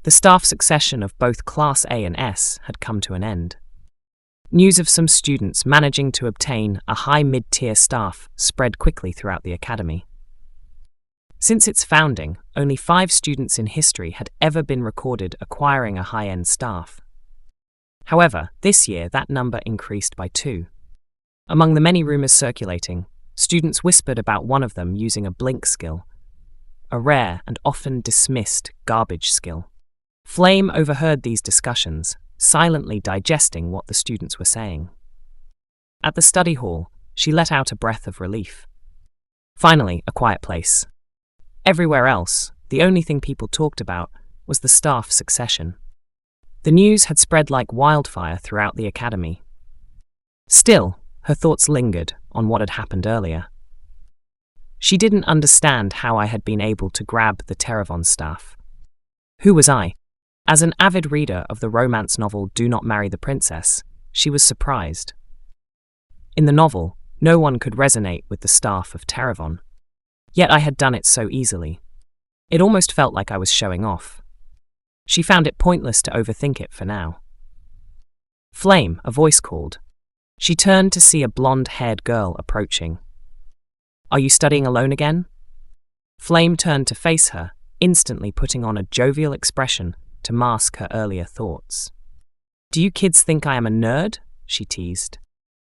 The staff succession of both Class A and S had come to an end. News of some students managing to obtain a high mid-tier staff spread quickly throughout the academy. Since its founding, only 5 students in history had ever been recorded acquiring a high-end staff. However, this year that number increased by 2. Among the many rumors circulating, students whispered about one of them using a blink skill, a rare and often dismissed garbage skill. Flame overheard these discussions, silently digesting what the students were saying. At the study hall, she let out a breath of relief. Finally, a quiet place. Everywhere else, the only thing people talked about was the staff succession. The news had spread like wildfire throughout the academy. Still, her thoughts lingered on what had happened earlier. She didn't understand how I had been able to grab the Terravon staff. Who was I? As an avid reader of the romance novel Do Not Marry the Princess, she was surprised. In the novel, no one could resonate with the staff of Terravon. Yet I had done it so easily. It almost felt like I was showing off. She found it pointless to overthink it for now. Flame, a voice called. She turned to see a blonde-haired girl approaching. Are you studying alone again? Flame turned to face her, instantly putting on a jovial expression to mask her earlier thoughts. Do you kids think I am a nerd? She teased.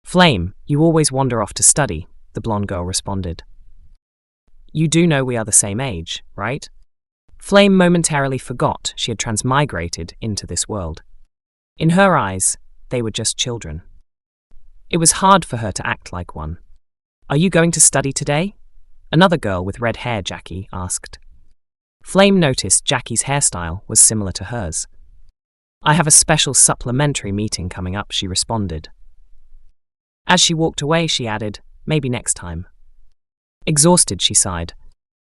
Flame, you always wander off to study, the blonde girl responded. You do know we are the same age, right? Flame momentarily forgot she had transmigrated into this world. In her eyes, they were just children. It was hard for her to act like one. Are you going to study today? Another girl with red hair, Jackie, asked. Flame noticed Jackie's hairstyle was similar to hers. I have a special supplementary meeting coming up, she responded. As she walked away, she added, maybe next time. Exhausted, she sighed.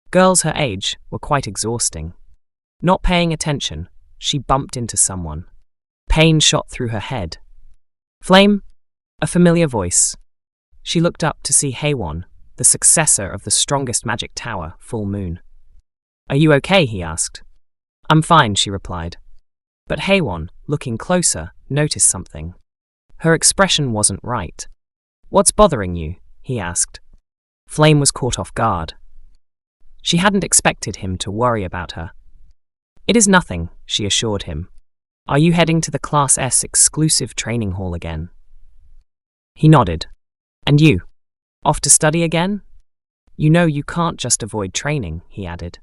Girls her age were quite exhausting. Not paying attention, she bumped into someone. Pain shot through her head. Flame? A familiar voice. She looked up to see Haewon, the successor of the strongest magic tower, Full Moon. Are you okay? He asked. I'm fine, she replied. But Haewon, looking closer, noticed something. Her expression wasn't right. What's bothering you? He asked. Flame was caught off guard. She hadn't expected him to worry about her. It is nothing, she assured him. Are you heading to the Class S exclusive training hall again? He nodded. And you? Off to study again? You know you can't just avoid training, he added.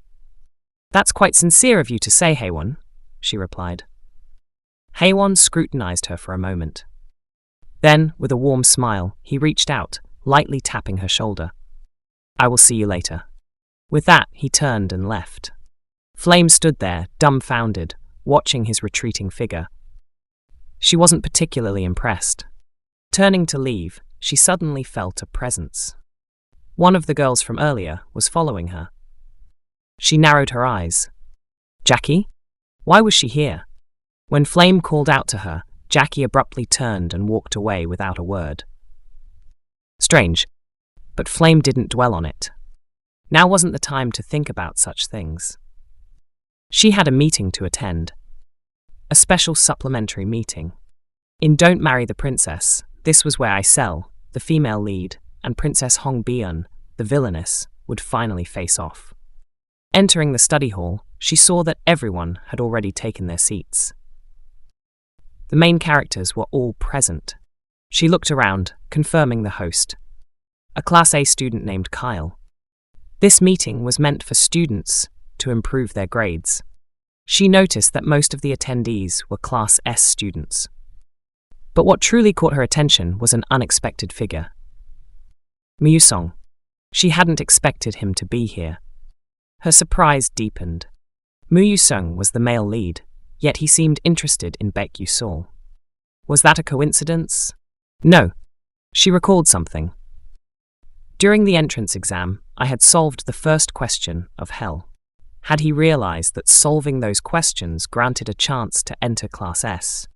That's quite sincere of you to say, Haewon, she replied. Haewon scrutinized her for a moment. Then, with a warm smile, he reached out, lightly tapping her shoulder. I will see you later. With that, he turned and left. Flame stood there, dumbfounded, watching his retreating figure. She wasn't particularly impressed. Turning to leave, she suddenly felt a presence. One of the girls from earlier was following her. She narrowed her eyes. Jackie? Why was she here? When Flame called out to her, Jackie abruptly turned and walked away without a word. Strange, but Flame didn't dwell on it. Now wasn't the time to think about such things. She had a meeting to attend. A special supplementary meeting. In Don't Marry the Princess, this was where Isel, the female lead, and Princess Hong Byun, the villainess, would finally face off. Entering the study hall, she saw that everyone had already taken their seats. The main characters were all present. She looked around, confirming the host. A Class A student named Kyle. This meeting was meant for students to improve their grades. She noticed that most of the attendees were Class S students. But what truly caught her attention was an unexpected figure. Muyusong. She hadn't expected him to be here. Her surprise deepened. Muyusong was the male lead, yet he seemed interested in Baekhyusol. Was that a coincidence? No. She recalled something. During the entrance exam, I had solved the first question of Hell. Had he realized that solving those questions granted a chance to enter Class S?